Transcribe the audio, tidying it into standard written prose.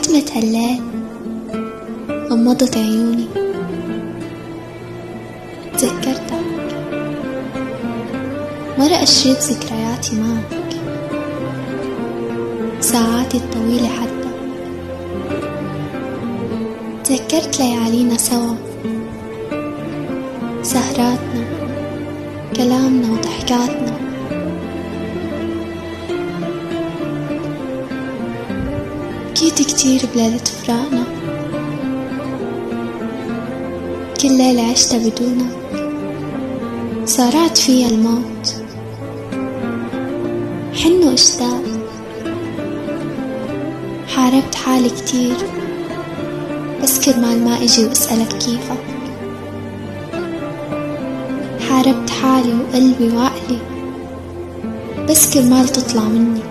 ختمت هالليل، غمضت عيوني، تذكرتك، مرق شريط ذكرياتي معك، ساعاتي الطويلة حتى، تذكرت ليالينا سوا، سهراتنا، كلامنا وضحكاتنا. بكيت كتير بليلة فراقنا، كل ليلة عشتها بدونك، صارعت فيها الموت، حن واشتاق، حاربت حالي كتير بس كرمال ما اجي واسألك كيفك، حاربت حالي وقلبي وعقلي بس كرمال تطلع مني.